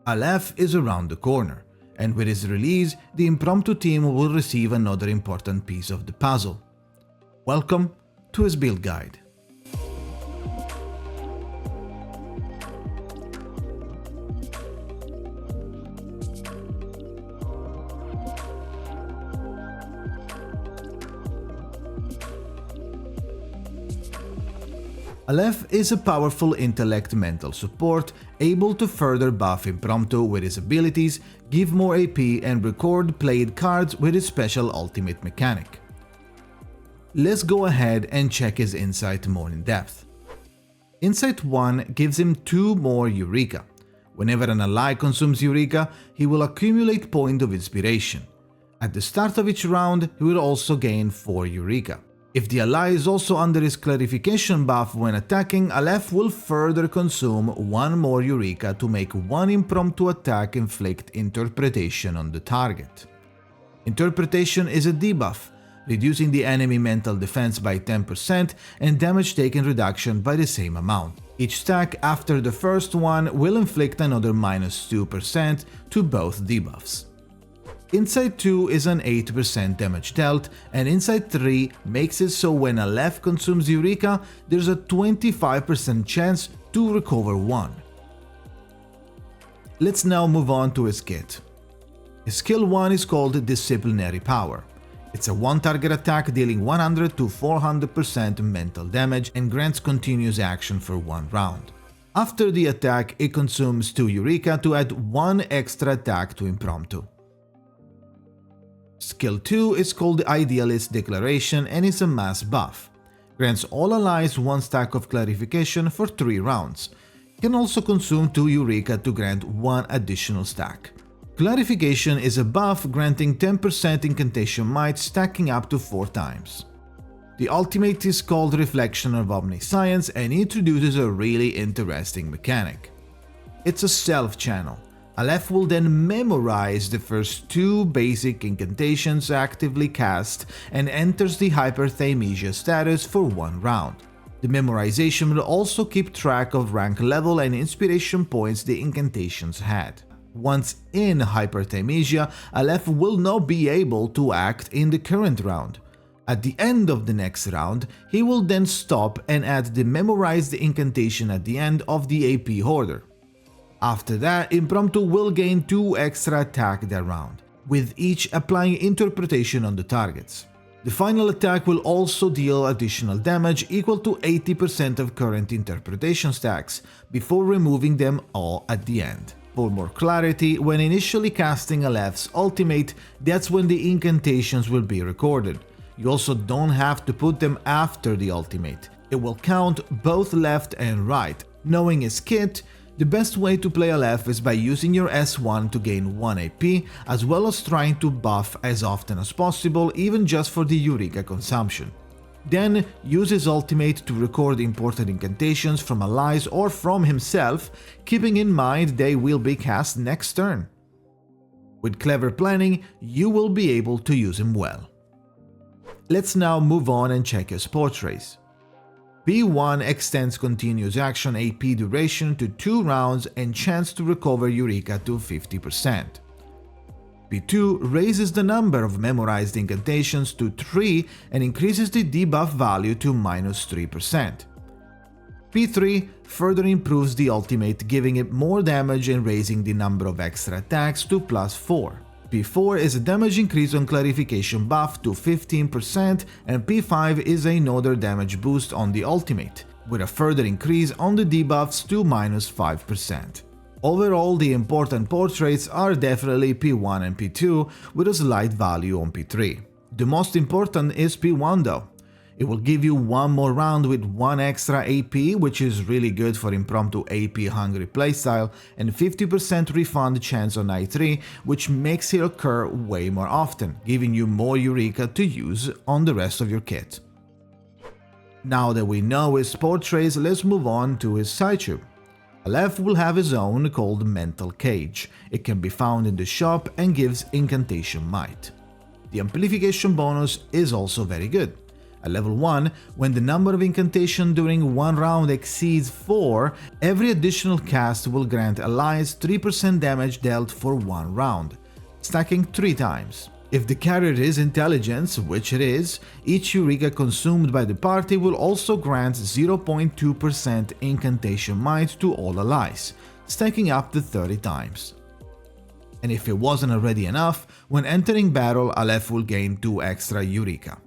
ALEPH is around the corner, and with its release, the impromptu team will receive another important piece of the puzzle. Welcome to his build guide. ALEPH is a powerful intellect mental support, able to further buff Impromptu with his abilities, give more AP and record played cards with his special ultimate mechanic. Let's go ahead and check his insight more in depth. Insight 1 gives him 2 more Eureka. Whenever an ally consumes Eureka, he will accumulate point of inspiration. At the start of each round, he will also gain 4 Eureka. If the ally is also under his clarification buff when attacking, ALEPH will further consume 1 more Eureka to make 1 impromptu attack inflict interpretation on the target. Interpretation is a debuff, reducing the enemy mental defense by 10% and damage taken reduction by the same amount. Each stack after the first one will inflict another -2% to both debuffs. Insight 2 is an 8% damage dealt, and Insight 3 makes it so when ALEPH consumes Eureka, there's a 25% chance to recover 1. Let's now move on to his kit. His skill 1 is called Disciplinary Power. It's a one-target attack dealing 100 to 400% mental damage and grants continuous action for 1 round. After the attack, it consumes 2 Eureka to add 1 extra attack to Impromptu. Skill 2 is called the Idealist Declaration and is a mass buff. Grants all allies 1 stack of clarification for 3 rounds. Can also consume 2 Eureka to grant 1 additional stack. Clarification is a buff granting 10% incantation might stacking up to 4 times. The ultimate is called Reflection of Omniscience and introduces a really interesting mechanic. It's a self channel. ALEPH will then memorize the first 2 basic incantations actively cast and enters the hyperthymesia status for 1 round. The memorization will also keep track of rank level and inspiration points the incantations had. Once in hyperthymesia, ALEPH will not be able to act in the current round. At the end of the next round, he will then stop and add the memorized incantation at the end of the AP order. After that, Impromptu will gain 2 extra attack that round, with each applying interpretation on the targets. The final attack will also deal additional damage equal to 80% of current interpretation stacks, before removing them all at the end. For more clarity, when initially casting ALEPH's ultimate, that's when the incantations will be recorded. You also don't have to put them after the ultimate. It will count both left and right. Knowing his kit, the best way to play ALEPH is by using your S1 to gain 1 AP, as well as trying to buff as often as possible, even just for the Eureka consumption. Then use his ultimate to record important incantations from allies or from himself, keeping in mind they will be cast next turn. With clever planning, you will be able to use him well. Let's now move on and check his portraits. P1 extends continuous action AP duration to 2 rounds and chance to recover Eureka to 50%. P2 raises the number of memorized incantations to 3 and increases the debuff value to -3%. P3 further improves the ultimate, giving it more damage and raising the number of extra attacks to +4. P4 is a damage increase on clarification buff to 15%, and P5 is another damage boost on the ultimate, with a further increase on the debuffs to -5%. Overall, the important portraits are definitely P1 and P2, with a slight value on P3. The most important is P1 though. It will give you 1 more round with 1 extra AP, which is really good for Impromptu AP hungry playstyle, and 50% refund chance on I3, which makes it occur way more often, giving you more Eureka to use on the rest of your kit. Now that we know his portraits, let's move on to his Psychube. ALEPH will have his own called Mental Cage. It can be found in the shop and gives incantation might. The amplification bonus is also very good. At level 1, when the number of incantation during one round exceeds 4, every additional cast will grant allies 3% damage dealt for one round, stacking 3 times. If the carrier is intelligence, which it is, each Eureka consumed by the party will also grant 0.2% incantation might to all allies, stacking up to 30 times. And if it wasn't already enough, when entering battle, ALEPH will gain 2 extra Eureka.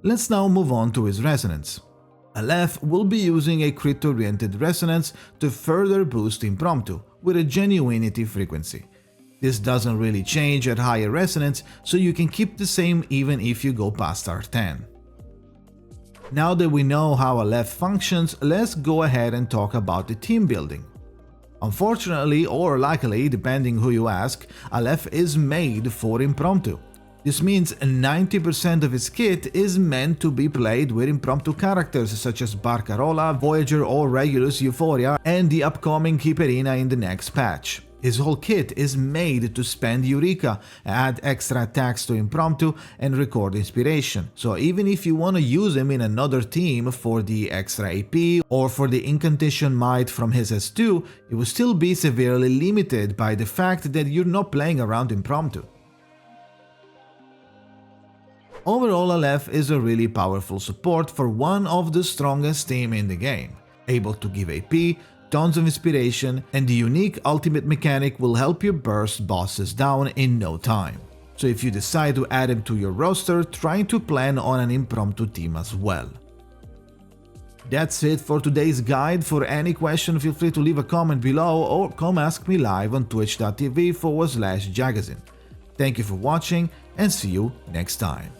Let's now move on to his resonance. ALEPH will be using a crit-oriented resonance to further boost Impromptu with a genuinity frequency. This doesn't really change at higher resonance, so you can keep the same even if you go past R10. Now that we know how ALEPH functions, let's go ahead and talk about the team building. Unfortunately, or luckily, depending who you ask, ALEPH is made for Impromptu. This means 90% of his kit is meant to be played with Impromptu characters such as Barcarola, Voyager or Regulus Euphoria, and the upcoming Keeperina in the next patch. His whole kit is made to spend Eureka, add extra attacks to Impromptu, and record inspiration, so even if you want to use him in another team for the extra AP or for the incantation might from his S2, it will still be severely limited by the fact that you're not playing around Impromptu. Overall, ALEPH is a really powerful support for one of the strongest team in the game, able to give AP, tons of inspiration, and the unique ultimate mechanic will help you burst bosses down in no time. So if you decide to add him to your roster, try to plan on an Impromptu team as well. That's it for today's guide. For any question, feel free to leave a comment below or come ask me live on twitch.tv/Jakazin. Thank you for watching and see you next time.